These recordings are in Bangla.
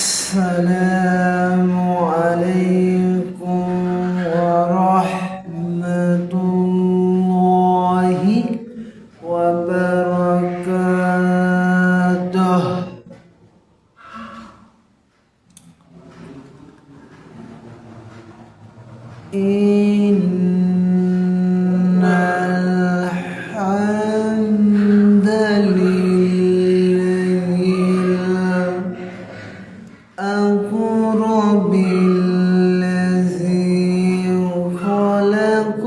السلام عليكم ورحمة الله وبركاته. إن الحمد لله أقرب الذي خلق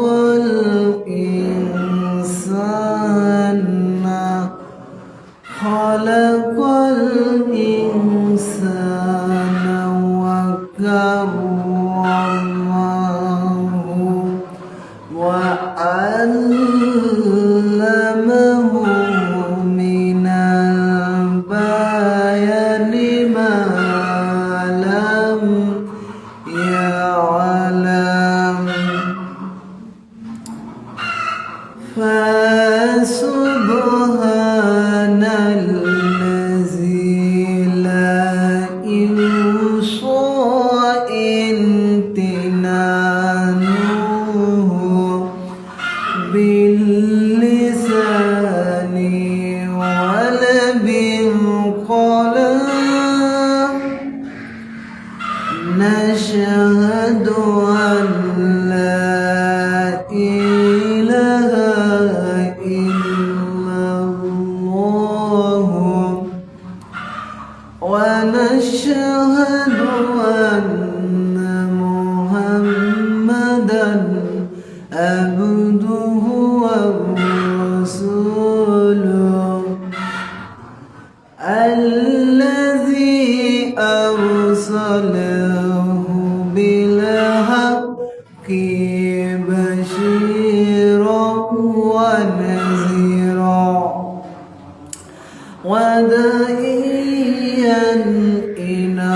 الإنسان وكرمه وعلمه من البيان ما لم يعلم فسبحان الذي لا يحصى امتنانه باللسان ولا بالقلم. نشهد أن لا إله إلا الله ونشهد أن محمدا عبده ورسوله الذي أرسله بالحق بشيرا ونذيرا وداعيا إلى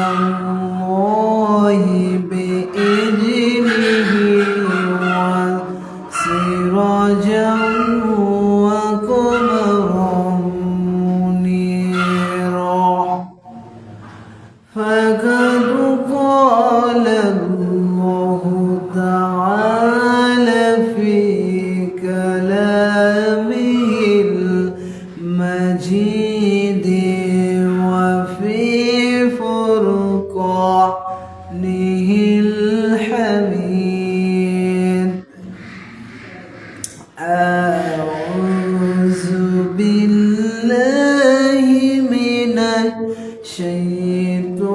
الله بإذنه وسراجا وقمرا منيرا. فقد قال الله تعالى في كلامه المجيد وفي فرقانه الحميد: أعوذ بالله من الشيطان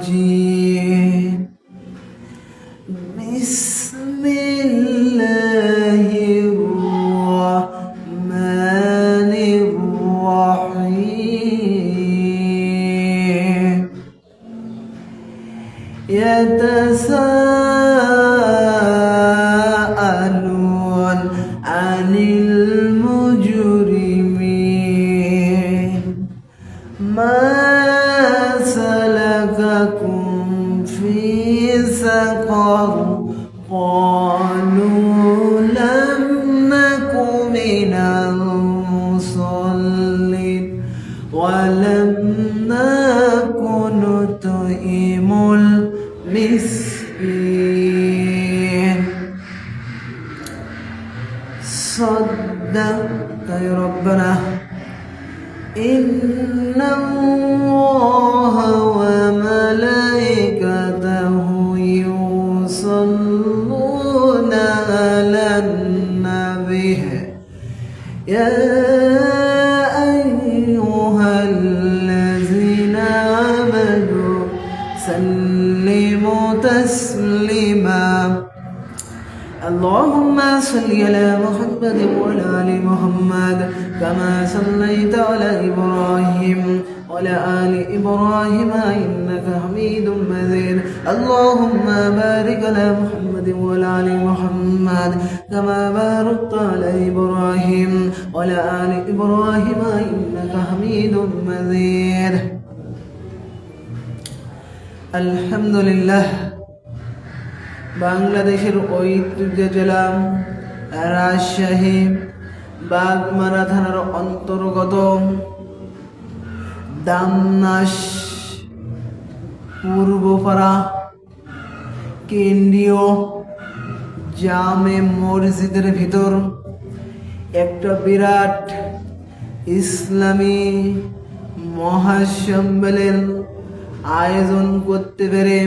الرجيم. بسم الله الرحمن الرحيم. يتساءلون عن المجرمين ما سلككم في سقر؟ قالوا لم نك من المصلين ولم نك نطعم المسكين. صدقت يا ربنا. إن الله وملائكته يصلون على النبي يا أيها الذين آمنوا سلموا تسليما. اللهم صل على محمد وعلى آل محمد كما صليت على إبراهيم وعلى آل إبراهيم إنك حميد مجيد. اللهم بارك على محمد وعلى آل محمد كما باركت على إبراهيم وعلى آل إبراهيم إنك حميد مجيد. الحمد لله। বাংলাদেশের ঐতিহ্য জেলা রাজশাহী বাগমারা থানার অন্তর্গত দামনাস পূর্বপাড়া কেন্দ্রীয় জামে মসজিদের ভিতর একটা বিরাট ইসলামী মহাসম্মেলন আয়োজন করতে পেরে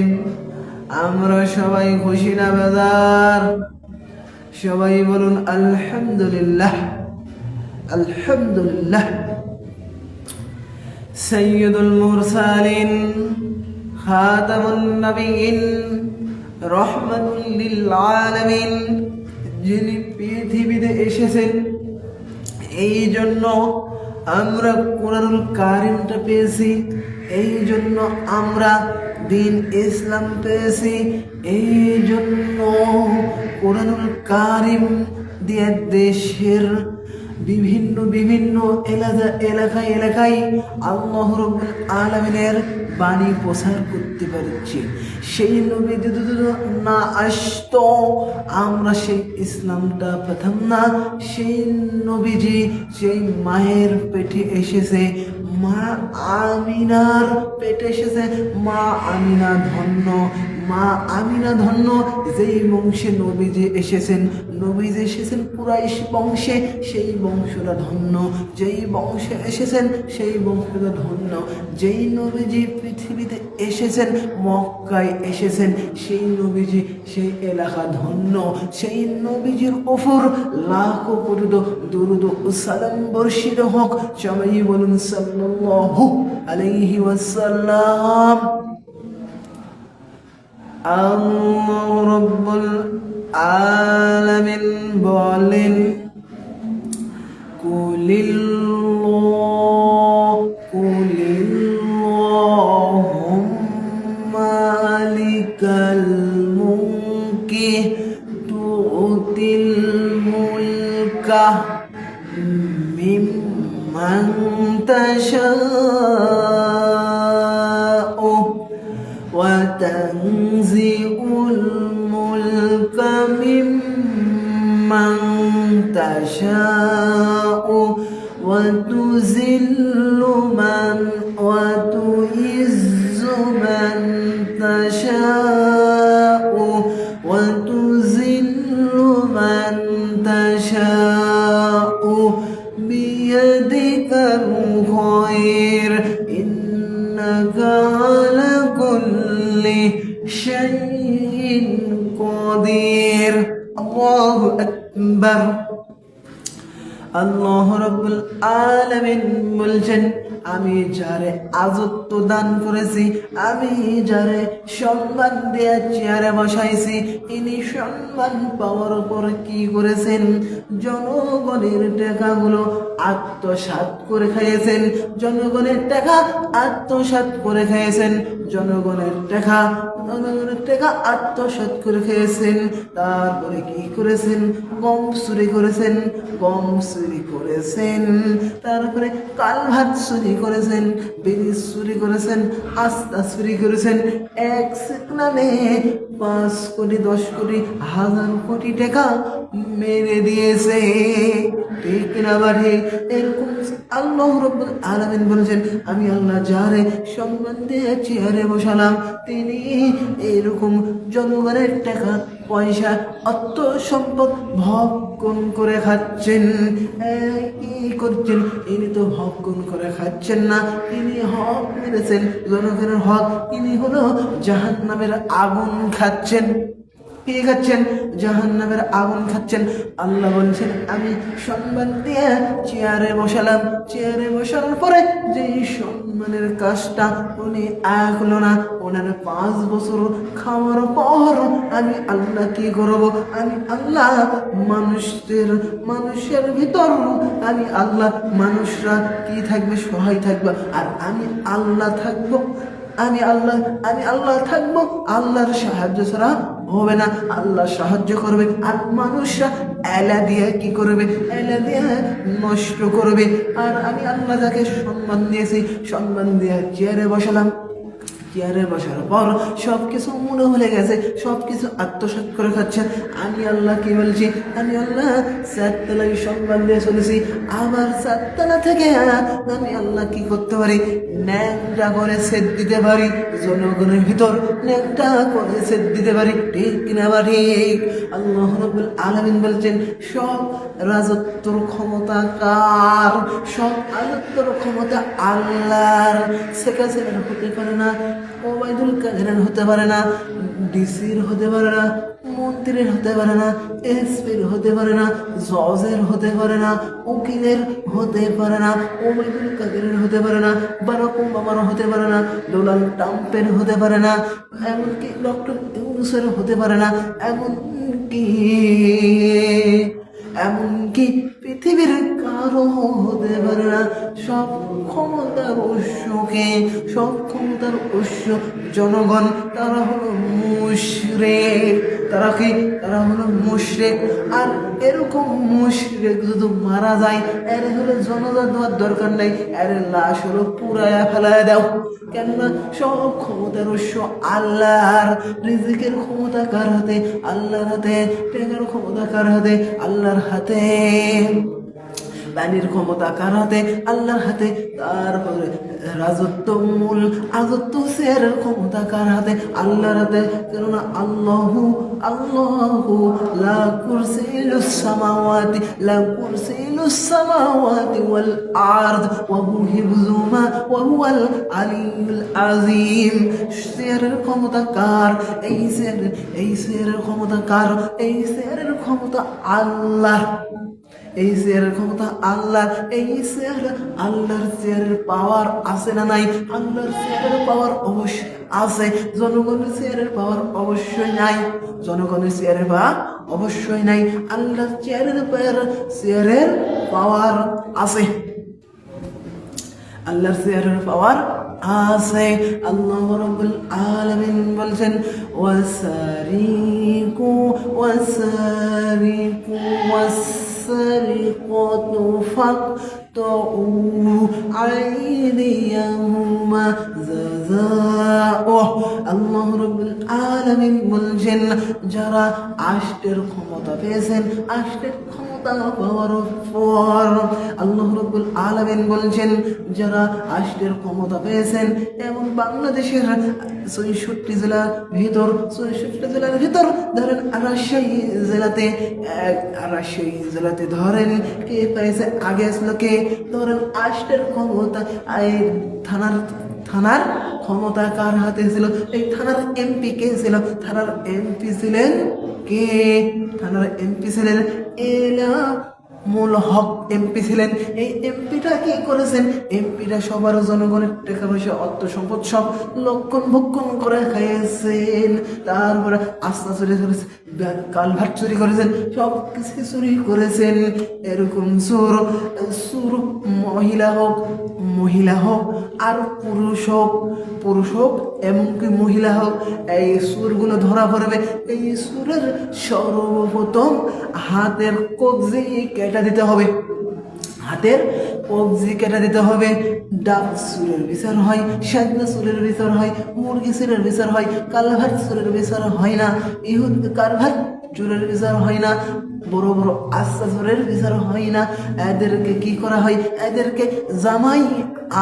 আমরা সবাই খুশি না বেজার? সবাই বলুন আলহামদুলিল্লাহ, আলহামদুলিল্লাহ। সাইয়্যিদুল মুরসালিন, খাতামুন নবিয়্যিন, রহমাতুল লিল আলামিন, যিনি পৃথিবীতে এসেছেন এই জন্য আমরা কোরআনুল কারীমটা পেয়েছি, এই জন্য আমরা দিন ইসলাম পেয়েছি, এই জন্য কোরআনুল কারীম দিয়ে দেশের বিভিন্ন বিভিন্ন এলাকায় আল্লাহ রাব্বুল আলামিনের বাণী প্রচার করতে পারছি। সেই নবী যদি না আসতো আমরা সেই ইসলামটা পেতাম না। সেই নবীজি সেই মায়ের পেটে এসেছে, মা আমিনার পেটে এসেছে। মা আমিনা ধন্য, মা আমিনা ধন্য যেই বংশে নবীজি এসেছেন। নবীজি এসেছেন কুরাইশ বংশে, সেই বংশটা ধন্য। যেই বংশে এসেছেন সেই বংশটা ধন্য। যেই নবীজি পৃথিবীতে এসেছেন, মক্কায় এসেছেন, সেই নবীজি সেই এলাকা ধন্য। সেই নবীজির ওপর লাখো কোটি দুরূদ ও সালাম বর্ষিত হোক। সবাই বলুন সাল্লাল্লাহু আলাইহি ওয়াসাল্লাম। আল্লাহ রাব্বুল আলামিন বলেন, কুলিল্লাহুম্মা মালিকাল মুলকি তু'তিল মুলকা মিম্মান তাশা'উ ওয়া তানজি'উল মুলকা মিম্মান তাশা'উ ওয়া তুযিল্লু মান ওয়া তুইজ্জু মান তাশা'উ ওয়া তুযিল্লু মান তাশা'উ বিয়াদিকাল খায়র ইন্নাকা আলা কুল্লি শাইইন কাদির। আল্লাহু আকবার। আল্লাহ রাব্বুল আলামিন বলছেন, আমি যারে আযত্ব দান করেছি, আমি যারে সম্মান দিয়ে চেয়ারে বসাইছি, ইনি সম্মান পাওয়ার পর কি করেছেন? জনগণের টাকাগুলো আত্মসাৎ করে খাইয়েছেন। জনগণের টাকা আত্মসাৎ করে খাইয়েছেন। জনগণের টাকা আত্মসাৎ করে খেয়েছেন। তারপরে কি করেছেন? গম চুরি করেছেন, গম চুরি করেছেন। তারপরে কাল ভাত চুরি করেছেন, ব্রিজ চুরি করেছেন, আস্থা চুরি করেছেন। এক সেকেন্ডে 5 কোটি 10 কোটি 1000 কোটি টাকা মেরে দিয়েছে। ঠিক না বাড়ি? এরকম আল্লাহ রাব্বুল আলামিন বলেছেন, আমি আল্লাহ যারে সম্মান দিয়ে চেয়ারে বসালাম, তিনি এরকম জনগণের টাকা পয়সা অর্থ সম্পদ ভক্ষণ করে খাচ্ছেন। কি করছেন? ইনি তো ভক্ষণ করে খাচ্ছেন না, ইনি হক মেরেছেন, জনগণের হক। ইনি হলো জাহান্নামের আগুন খাচ্ছেন। কি খাচ্ছেন? জাহান্নামের আগুন খাচ্ছেন। আল্লাহ বলছেন, আমি সম্মান দিয়ে চেয়ারে বসালাম। চেয়ারে বসানোর পরে যে সম্মানের কাজটা উনি আগলো না, ওনার 5 বছর খাওয়ার পর আমি আল্লাহ কি করব? আমি আল্লাহ মানুষের ভিতর আমি আল্লাহ, মানুষরা কি থাকবে? সহায় থাকবে, আর আমি আল্লাহ থাকবো। আমি আল্লাহ থাকবো। আল্লাহর সাহায্য ছাড়া হবে না। আল্লাহ সাহায্য করবে, আর মানুষরা এলা দিয়ে কি করবে? এলা দিয়ে নষ্ট করবে। আর আমি আল্লাহ যাকে সম্মান দিয়েছি, সম্মান দিয়ে চেয়ারে বসালাম, চেয়ারে বসার পর সব কিছু মনে ভুলে গেছে, সব কিছু আত্মসাৎ করে খাচ্ছে। আমি আল্লাহ কি বলছি, আমি আল্লাহ 4 তলায় সম্মান দিয়ে চলেছি, আবার 4 তলা থেকে আমি আল্লাহ কি করতে পারি, ন্যাংটা করে সেদ দিতে পারি, জনগণের ভিতর ন্যাংটা করে সেদ দিতে পারি। ঠিক কিনা বা ঠিক? আল্লাহ রাব্বুল আলামিন বলছেন সব রাজত্বর ক্ষমতা কার? সব রাজত্বর ক্ষমতা আল্লাহর। সেকাসের হতে পারে না, ওবায়দুল কাদেরের হতে পারে না, ডিসির হতে পারে না, মন্ত্রীর হতে পারে না, এসপির হতে পারে না, জজের হতে পারে না, উকিলের হতে পারে না, ওবায়দুল কাদেরের হতে পারে না, বারাক ওবামার হতে পারে না, ডোনাল্ড ট্রাম্পের হতে পারে না, এমনকি ডক্টর ইউনূসের হতে পারে না, এমনকি পৃথিবীর কারো হতে পারে না। সব ক্ষমতার উৎসকে, সব ক্ষমতার উৎস জনগণ। তারা হলো মুশরিক। তারা কি? তারা হলো মুশরিক। আর এরকম মুশরিক যদি মারা যায়, এর হলো জনতা দেওয়ার দরকার নেই, এর লাশ হলো পুরায়া ফেলায় দাও। কেননা সব ক্ষমতার উৎস আল্লাহর। রিজিকের ক্ষমতা কার হাতে? আল্লাহর হাতে। টাকার ক্ষমতা কার হাতে? আল্লাহর হাতে। পানির ক্ষমতা কার হাতে? আল্লাহর হাতে। তারপরে রাজত্ব, মূল রাজত্ব, শেয়ারের ক্ষমতা কার হাতে? আল্লাহর হাতে। কেননা আল্লাহু লা কুরসিলুস সামাওয়াতি ওয়াল আরদ ওয়া হিফযুমা ওয়া হুয়াল আলিয়্যুল আযীম। শেয়ারের ক্ষমতা কার? এই শেয়ারের ক্ষমতা কার? এই শেয়ারের ক্ষমতা আল্লাহ। এই চেয়ারের ক্ষমতা আল্লাহ। এই চেয়ার আল্লাহর চেয়ারের পাওয়ার আছে না নাই? আল্লাহর চেয়ারের পাওয়ার অবশ্যই আছে। জনগণের চেয়ারের পাওয়ার অবশ্যই নাই। জনগণের চেয়ারের পাওয়ার অবশ্যই নাই। আল্লাহর চেয়ারের পাওয়ার আছে। আল্লাহর চেয়ারের পাওয়ার আছে। আল্লাহ রাব্বুল আলামিন বলছেন ওয়াসারিকু والسرقة فاقطعوا أيديهما جزاء। আল্লাহ রাব্বুল আলামিন বলছেন যারা আষ্টের ক্ষমতা পেয়েছেন, আষ্টের ক্ষমতা পাওয়ার পর আল্লাহ রাব্বুল আলামিন বলছেন যারা আষ্টের ক্ষমতা পেয়েছেন, এবং বাংলাদেশের ৬৬ জেলার ভিতর ধরেন রাজশাহী জেলাতে ধরেন কে পেয়েছে? আগে আসলো কে? ধরেন আষ্টের ক্ষমতা থানার ক্ষমতা কার হাতে ছিল? এই থানার এমপি কে ছিল? থানার এমপি ছিলেন কে? থানার এমপি ছিলেন মূল হক এমপি ছিলেন। এই এমপিটা কি করেছেন? এমপিটা সবার জনগণের টাকা পয়সা, অর্থ সম্পদ সব লক্ষণ ভক্ষণ করে খাইয়েছেন। তারপরে আস্থা চুরি করেছেন, কালভার্ট চুরি করেছেন, সব কিছু চুরি করেছেন। এরকম চোর মহিলা হোক আর পুরুষ হোক এমনকি মহিলা হোক, এই সুরগুলো ধরা পড়বে। এই সুরের সর্বপ্রথম হাতের কবজি কেটে দিতে হবে। হাতের কবজি কেটে দিতে হবে। ডাক সুরের বিচার হয়, সাজনা সুরের বিচার হয়, মুরগি সুরের বিচার হয়, কালভার্ট সুরের বিচার হয় না, কালভার্ট চুরের বিচার হয় না, বড় বড় আস্থা চোরের বিচার হয় না। এদেরকে কি করা হয়? এদেরকে জামাই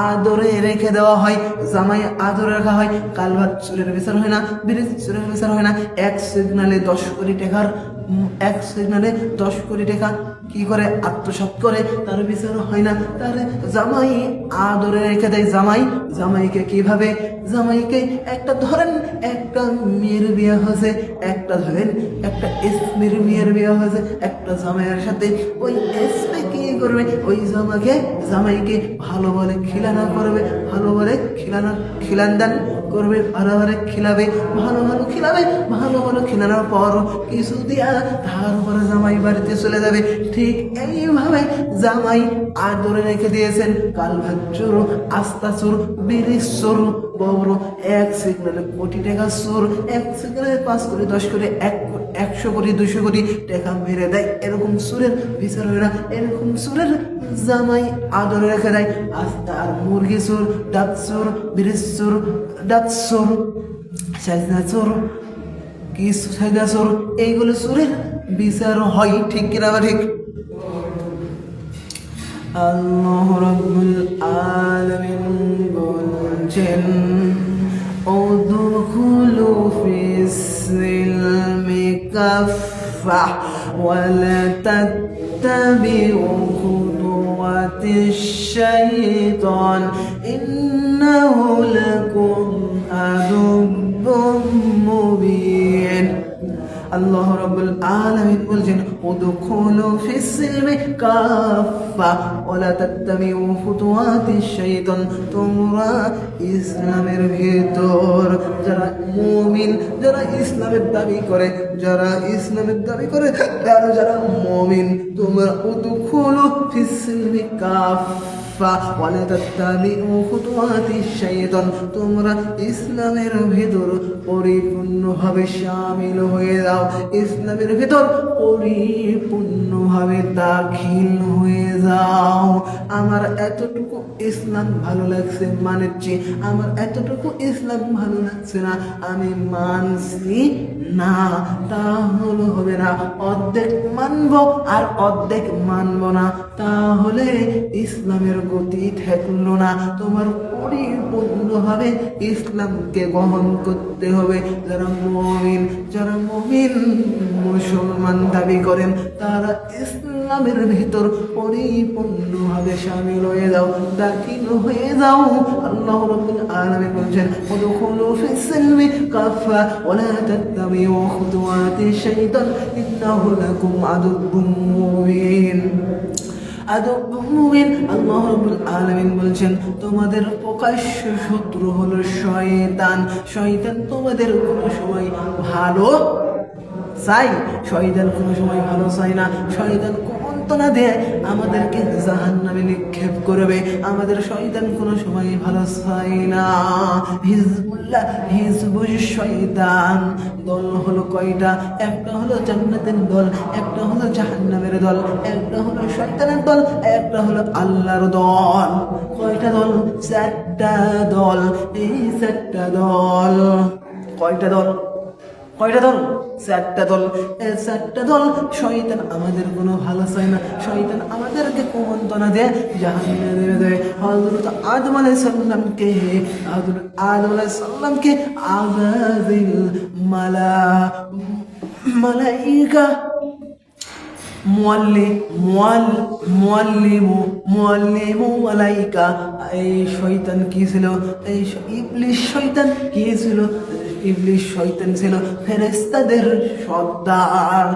আদরে রেখে দেওয়া হয়, জামাই আদরে রাখা হয়। কালভার্ট চোরের বিচার হয় না, ব্রিজ চোরের বিচার হয় না। এক সিগনালে 10 কোটি টাকা কি করে আত্মসাৎ করে, তার বিচার হয় না। তার জামাই আদরে রেখে দেয়। জামাইকে কিভাবে? জামাইকে একটা মেয়ের বিয়ে হয়েছে, একটা এসপির মেয়ের বিয়ে হয়েছে একটা জামাইয়ের সাথে। ওই এসপি কি করবে? ওই জামাইকে ভালো বলে খিলানা করবে, ভালো বলে খিলানদান করবে, ভালো খিলানোর পর কিছু দিয়া তারপরে জামাই বাড়িতে চলে যাবে। ঠিক এইভাবে জামাই আদরে রেখে দিয়েছেন কালভার্ট চোর, আস্থা চোর, ব্রিজ চোর, বড় 1 সেকেন্ডে কোটি টাকা চোর, 1 সেকেন্ডে 5 কোটি 10 কোটি 100 কোটি 200 কোটি টাকা মেরে দেয়। এরকম চোরের বিচার হয় না, এরকম চোরের জামাই আদরে রেখে দেয়। আর মুরগি চোর, ডাব চোর, ব্রিজ চোর, ডাব চোর, সাজনা চোর, কি সাজনা চোর, এইগুলো চোরের বিচার হয়। ঠিক কিনা বা ঠিক? আল্লাহ রাব্বুল আলামিন বলছেন উদখুলু ফিস সিলমি কাফা ওয়া লা তাত্তাবিউ খুতুওয়াতিশ শাইতান ইন্নাহু লাকুম আদুব্বুম মুবিন। আল্লাহ রাব্বুল আলামিন বলছেন উদখুলু ফিস সিলমি কাফা ওয়া লা তাত্তাবিউ খুতুওয়াতিশ শাইতান, তোমরা ইসলামের ভিতর যারা মুমিন, যারা ইসলামের দাবি করে, যারা ইসলামের দাবি করে, যারা মুমিন, তোমরা উদখুলু ফিস সিলমি কাফা ওয়া লা তাত্তাবিউ খুতুওয়াতিশ শাইতান, তোমরা ইসলামের ভিতর পরিপূর্ণভাবে শামিল হয়ে যাও, ইসলামের ভিতর পরিপূর্ণভাবে দাখিল হয়ে যাও। আমার এতটুকু ইসলাম ভালো লাগছে মানছি, আমার এতটুকু ইসলাম ভালো লাগছে না আমি মানছি না, তাহলে হবে না। অর্ধেক মানব আর অর্ধেক মানব না, তাহলে ইসলামের গতি থাকলো না। তোমার পরিপূর্ণভাবে ইসলামকে গ্রহণ করতে হবে। যারা মুমিন মুসলমান দাবি করেন, তারা ইসলামের ভিতর পরিপূর্ণভাবে শামিল হয়ে যাও, দাখিল হয়ে যাও। আল্লাহ রাব্বুল আলামিন বলেন উদখুলু ফিস সিলমি কাফা ওয়া লা তাত্তাবিউ খুতুওয়াতিশ শাইতান ইন্নাহু লাকুম আদুব্বুম মুবিন। আল্লাহ রাব্বুল আলামিন বলছেন তোমাদের প্রকাশ্য শত্রু হলো শয়তান। শয়তান তোমাদের কোনো সময় ভালো চাই, শয়তান কোনো সময় ভালো চাই না। শয়তান কুমন্ত্রণা দেয় আমাদেরকে জাহান্নামে নিক্ষেপ করবে, আমাদের শয়তান কোনো সময় ভালো চাই না। হিজবুল শয়তান দল হলো কয়টা? একটা হলো জান্নাতের দল, একটা হলো জাহান্নামের দল, একটা হলো শয়তানের দল, একটা হলো আল্লাহর দল। কয়টা দল? 4টা দল। এই 4টা দল কয়টা দল? কয়টা দল? 4টা দল। এই 4টা দল শয়তান আমাদের কোনো ভালো চায় না, শয়তান আমাদেরকে কুমন্ত্রণা দেয়, জাহান্নামে দেয়। হযরত আদম আলাইহিস সালামকে আযাজিল মালাইকা মুআল্লিমু মালাইকা, এই শয়তান কি ছিল? এই ইবলিস শয়তান কি ছিল? ইবলিস শয়তান ছিল ফেরেশতাদের সর্দার,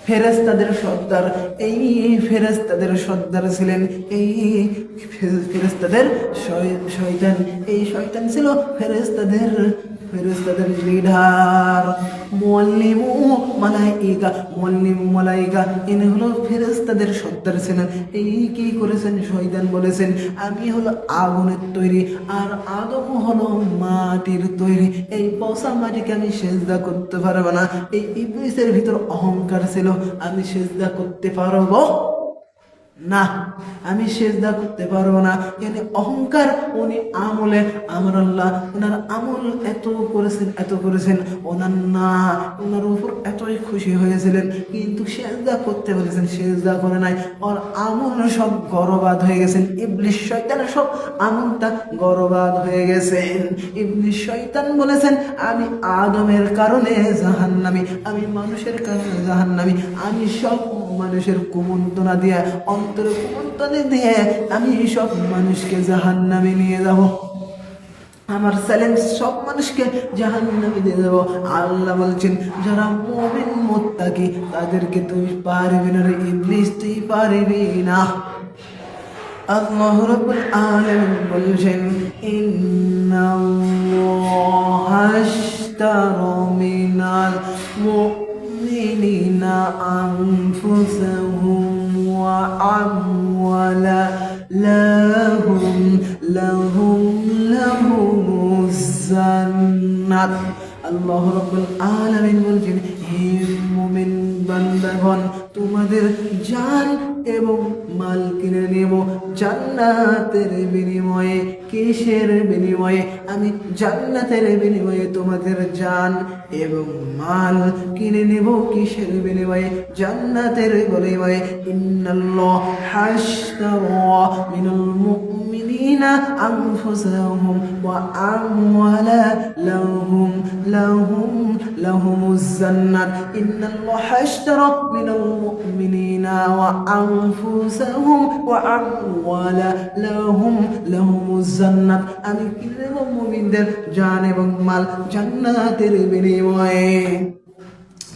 ফেরেশতাদের সর্দার। এই ফেরেশতাদের সর্দার ছিলেন এই ফেরেশতাদের শয়তান। এই শয়তান ছিল ফেরেশতাদের লিডার। মুআল্লিমু মালাইকা ইনি হলো ফেরেশতাদের সর্দার ছিলেন। এই কি করেছেন? শয়তান বলেছেন আমি হলো আগুনের তৈরি আর আদম হলো মাটির তৈরি, এই পচা মাটিকে আমি সেজদা করতে পারবো না। এই ইবলিসের ভিতর অহংকার ছিল, আমি সেজদা করতে পারবো না, আমি সেজদা করতে পারবো না। এনে অহংকার। উনি আমলে আমার আল্লাহ ওনার আমল এত করেছেন ওনার উপর এতই খুশি হয়েছিলেন, কিন্তু সেজদা করতে বলেছেন, সেজদা করে নাই। ওর আমল সব গরবাদ হয়ে গেছেন। ইবলিস শয়তানের সব আমলটা গরবাদ হয়ে গেছেন। ইবলিস শয়তান বলেছেন আমি আদমের কারণে জাহান্নামী, আমি মানুষের কারণে জাহান্নামী, আমি সব মানুষের কুমন্ত্রণা দিয়ে, অন্তরে কুমন্ত্রণা দিয়ে আমি সব মানুষকে জাহান্নামে নিয়ে যাব। আমার চ্যালেঞ্জ, সব মানুষকে জাহান্নামে দিয়ে দেবো। আল্লাহ বলছেন যারা মুমিন মুত্তাকি তাদেরকে তুই পারবি না রে ইবলিস, তুই পারবি না। আল্লাহ রাব্বুল আলামিন বলছেন ইন্নাল্লাহা আশতারা মিনাল মুমিনিনা আনফুসাহুম ওয়া আমওয়ালাহুম লাহুম জান্নাত। আল্লাহ রাব্বুল আলামিন বলছেন, হে মুমিন বান্দাগণ, তোমাদের জান এবং মাল কিনে নেব জান্নাতের বিনিময়ে। কিসের বিনিময়ে? আমি জান্নাতের বিনিময়ে তোমাদের জান এবং মাল কিনে নেব। কিসের বিনিময়ে? জান্নাতের বিনিময়ে। ইন্নাল্লাহ হাশতারা মিনাল মুমিনিনা আনফুসাহুম ওয়া আমওয়ালাহুম লাহুমুজ জান্নাত। ইন্নাল্লাহ হাশতারা মিনাল মুমিনিনা ওয়া আনফুসাহুম ওয়া আমওয়ালাহুম জান্নাত। আমি কিনে নেব মুমিনদের জান এবং মাল জান্নাতের বিনিময়ে।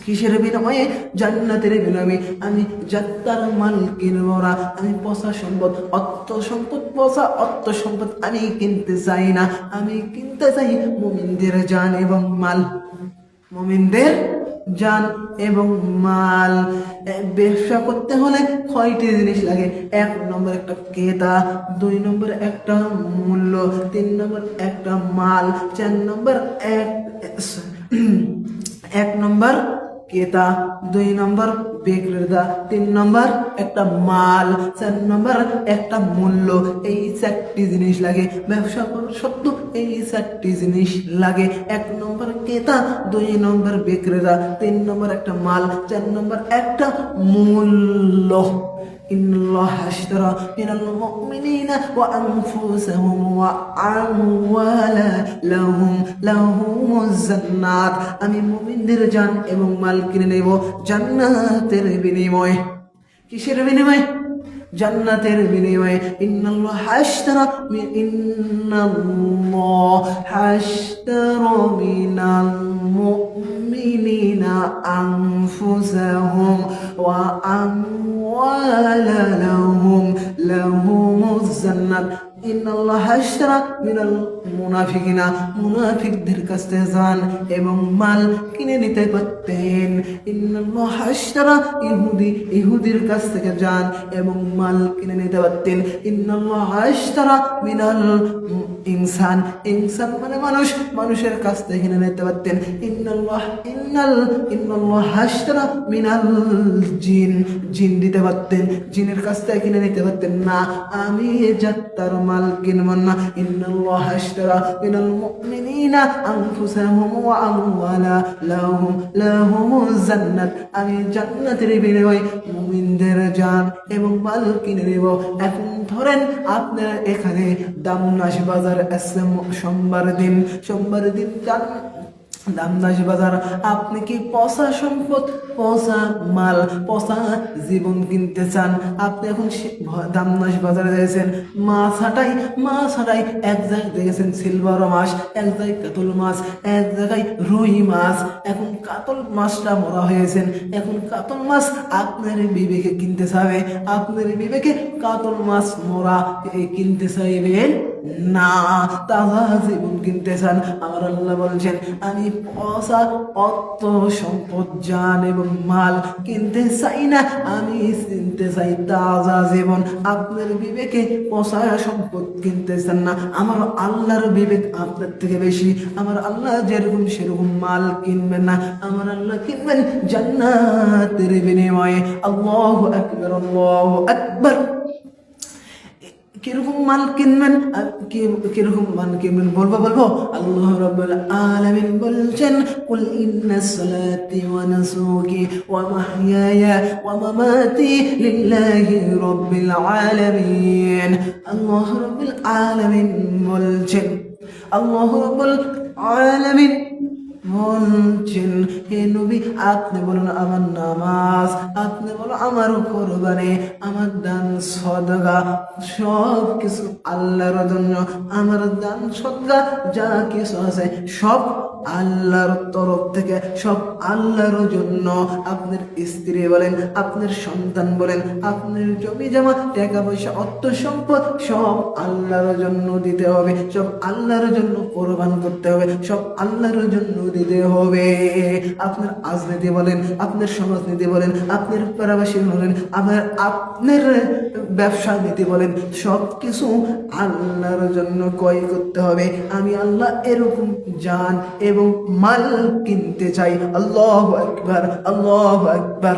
কিসের বিনিময়ে? জান্নাতের বিনিময়ে। আমি জান্নাতের মাল কিনব না। আমি পয়সা সম্পদ, পয়সা অর্থ সম্পদ আমি কিনতে চাই না। আমি কিনতে চাই মুমিনদের জান এবং মাল। মুমিনদের জান এবং মাল। ব্যবসা করতে হলে কয়টি জিনিস লাগে? 1 নম্বর একটা ক্রেতা, 2 নম্বর একটা মূল্য, 3 নম্বর একটা মাল, 4 নম্বর 1 নম্বর ক্রেতা, 2 নম্বর বিক্রেতা, 3 নম্বর একটা মাল, 4 নম্বর একটা মূল্য। এই 4টি জিনিস লাগে ব্যবসা করার সত্য। এই 4টি জিনিস লাগে। 1 নম্বর ক্রেতা, 2 নম্বর বিক্রেতা, 3 নম্বর একটা মাল, 4 নম্বর একটা মূল্য। ইন্নাল্লাহ হাশতারা মিনাল মুমিনিনা ওয়া আনফুসাহুম ওয়া আমওয়ালাহুম জান্নাত। আমি মুমিনদের জান এবং মাল কিনে নেব জান্নাতের বিনিময়ে। কিসের বিনিময়ে? জান্নাতের বিনিময়ে। ইন্নাল্লাহ হাশতারা মিনাল মুমিনিনা আনফুসাহুম ওয়া লাহুমুজ জান্নাত। ইন্নাল্লাহ হাশতারা মিনাল মুনাফিকিনা, মুনাফিকদের কাছ থেকে জান এবং মাল কিনে নিতে পারতেন। ইন্নাল্লাহ হাশতারা ইহুদির কাছ থেকে জান এবং মাল কিনে নিতে পারতেন। ইন্নাল্লাহ হাশতারা মিনাল ইনসান মানে মানুষ, মানুষের কাছ থেকে কিনে নিতে পারতেন। ইন্নাল্লাহ হাশতারা মিনাল জিন দিতে পারতেন, জিনের কাছ থেকে কিনে নিতে পারতেন না। আমি জান্নাতের মাল কিনব না। ইন্নাল্লাহ হাশতারা মিনাল মুমিনিনা আনফুসাহুম ওয়া আমওয়ালাহুম জান্নাত। আমি জান্নাতের বিনিময়ে মুমিনদের জান এবং মাল কিনে নেব। এখন ধরেন আপনার এখানে দামনাশ বাজার আছে, সোমবার দিন যান দামনাশ বাজার। আপনি কি পচা সম্পদ, পচা মাল, পচা জীবন কিনতে চান? আপনি এখন দামনাশ বাজারে গেছেন, মাছ হাটাই এক জায়গায় দেখেছেন সিলভার মাছ, এক জায়গায় কাতল মাছ, এক জায়গায় রুই মাছ। এখন কাতল মাছটা মরা হয়েছেন। এখন কাতল মাছ আপনার বিবেকে কিনতে চাবে? আপনার বিবেকে কাতল মাছ মরা কিনতে চাইবেন না, তাজা জীবন কিনতে চান। আমার আল্লাহ বলছেন, আমি পয়সা, অর্থ সম্পদ, জান এবং মাল কিনতে চাই না। আমি কিনতে চাই তাজা জীবন। আপনার বিবেকে পয়সা সম্পদ কিনতে চান না। আমার আল্লাহর বিবেক আপনার থেকে বেশি। আমার আল্লাহ যেরকম সেরকম মাল কিনবেন না। আমার আল্লাহ কিনবেন জান্নাতের বিনিময়ে। আল্লাহু আকবার, আল্লাহু আকবার। কিরকম মাল কিনবেন? কিরকম মাল কিনবেন বলবো। আল্লাহ রাব্বুল আলামিন বলছেন, কুল ইন্না সালাতি ওয়া নুসুকি ওয়া মাহইয়ায়া ওয়া মামাতি লিল্লাহি রাব্বিল আলামিন। আল্লাহ রাব্বুল আলামিন বলছেন, হে নবী, আপনি বলুন আমার নামাজ, আপনি বলুন আমার কুরবানি, আমার দান সদকা, সব কিছু আল্লাহর জন্য। আমার দান সদকা যা কিছু আছে সব আল্লাহর তরফ থেকে, সব আল্লাহর জন্য। আপনার স্ত্রী বলেন, আপনার সন্তান বলেন, আপনার জমি জমা, টাকা পয়সা, অর্থ সম্পদ সব আল্লাহর জন্য দিতে হবে, সব আল্লাহর জন্য কোরবান করতে হবে, সব আল্লাহর জন্য দিতে হবে। আপনার রাজনীতি বলেন, আপনার সমাজনীতি বলেন, আপনার পারাবাসী বলেন, আপনার ব্যবসা নীতি বলেন, সব কিছু আল্লাহর জন্য ক্রয় করতে হবে। আমি আল্লাহ এরকম জান এবং মাল কিনতে চাই। আল্লাহু আকবার, আল্লাহু আকবার।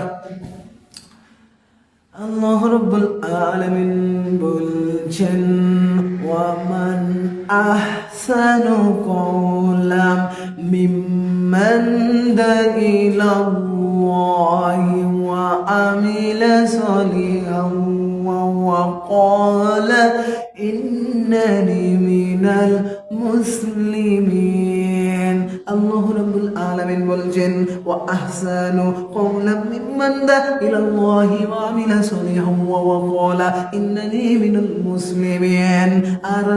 আল্লাহ রাব্বুল আলামিন বলছেন, ওয়ামান আহসানু কওলাম মিম্মান দা ইলাল্লাহি ওয়া আমিলা সলিহান ওয়া ক্বালা ইন্নানি মিনাল মুসলিমিন। আল্লাহ রাব্বুল আলামিন বলছেন, ওয়া আহসানু কওলাম মিম্মান দা ইলাল্লাহি ওয়া আমিলা সলিহান ওয়া ক্বালা ইন্নানি মিনাল মুসলিমিন। আর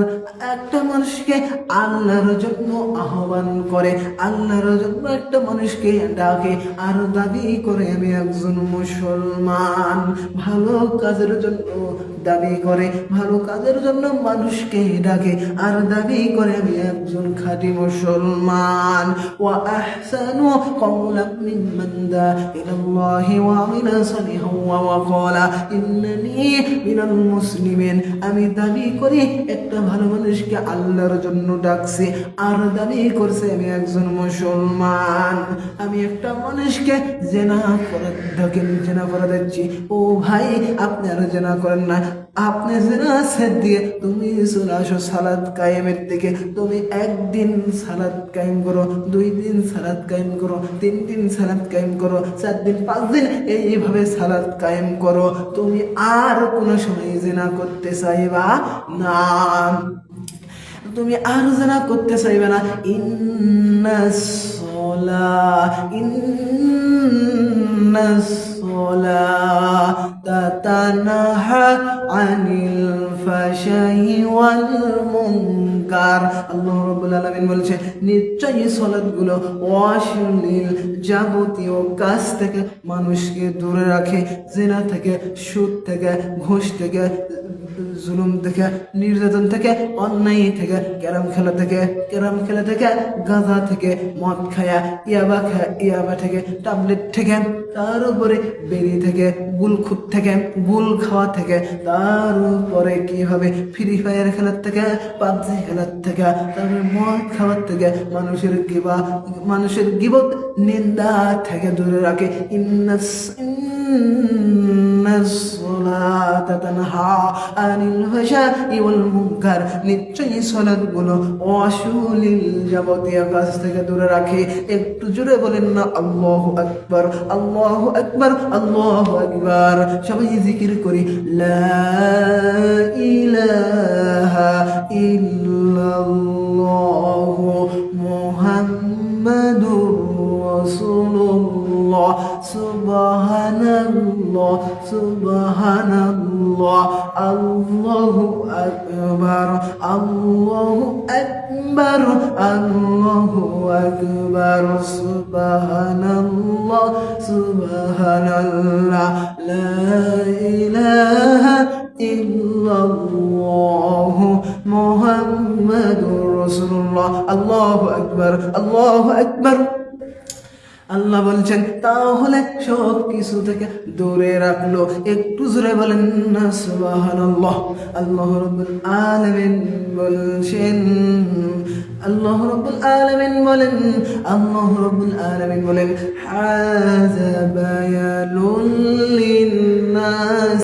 একটা মানুষকে আল্লাহর জন্য আহ্বান করে, আল্লাহর জন্য একটা মানুষকে ডাকে আর দাবি করে আমি একজন মুসলমান। ভালো কাজের জন্য দাবি করে, ভালো কাজের জন্য মানুষকে ডাকে আর দাবি করে আমি একজন খাঁটি মুসলমান। ওয়া আহসানু কওলাম মিম্মান দা ইলাল্লাহি ওয়া আমিলা সলিহান ওয়া ক্বালা ইন্নানি মিনাল মুসলিমিন। আমি দাবি করি একটা ভালো মানুষকে আল্লাহর জন্য ডাকছে আর দাবি করছে আমি একজন মুসলমান। আমি একটা মানুষকে জেনা করার ডাকেন, জেনা করা দিচ্ছি, ও ভাই আপনি আর জেনা করেন না, আপনি জেনা ছেড়ে দিয়ে তুমি চলে আসো সালাত কায়েমের দিকে। তুমি একদিন সালাত কায়েম করো, 2 দিন সালাত কায়েম করো, 3 দিন সালাত কায়েম করো, 4 দিন 5 দিন এইভাবে সালাত কায়েম করো। তুমি আর কোনো সময় জিনা করতে চাইবা না, তুমি আর জিনা করতে চাইবে না। ইন্নাস সালাতা তানহা আনিল ফাহশাই ওয়াল মুনকার। আল্লাহ রাব্বুল আলামিন বলছেন, নিশ্চয়ই সালাতগুলো অশ্লীল যাবতীয় কাজ থেকে মানুষকে দূরে রাখে, জিনা থেকে, সুদ থেকে, ঘুষ থেকে, জুলুম থেকে, নির্যাতন থেকে, অন্যায় থেকে, ক্যারাম খেলা থেকে, গাঁজা থেকে, মদ খায়া, ইয়াবা থেকে, ট্যাবলেট থেকে, তার উপরে বেরি থেকে, গুলখুদ থেকে, গুল খাওয়া থেকে, তার উপরে কি হবে ফ্রি ফায়ার খেলার থেকে, পাবজি খেলার থেকে, তারপরে মদ খাওয়ার থেকে, মানুষের গিবত নিন্দা থেকে দূরে রাখে। ইন্নাস সালাতা তানহা আনিল ফাহশাই ওয়াল মুনকার। নিশ্চয়ই সালাতগুলো অশ্লীল যাবতীয় কাজ থেকে দূরে রাখে। একটু জোরে বলেন না আল্লাহু আকবার, আল্লাহু আকবার, আল্লাহু আকবার। সবাই জিকির করি, লা ইলাহা ইল্লাল্লাহু মুহাম্মাদুর রাসূলুল্লাহ। সুবহানাল্লাহ, সুবহানাল্লাহ, আল্লাহু আকবার, আল্লাহু আকবার, আল্লাহু আকবার, সুবহানাল্লাহ, সুবহানাল্লাহ, লা ইলাহা ইল্লাল্লাহ মুহাম্মাদুর রাসূলুল্লাহ। আল্লাহু আকবার, আল্লাহু আকবার। আল্লাহ বলছেন তাহলে সব কিছু থেকে দূরে রাখলো। একটু জোরে বলেন না সুবহানাল্লাহ। আল্লাহ রাব্বুল আলামিন বলছেন, আল্লাহ রাব্বুল আলামিন বলেন, আল্লাহ রাব্বুল আলামিন বলেন, হাযা বায়ানুল লিন্নাস।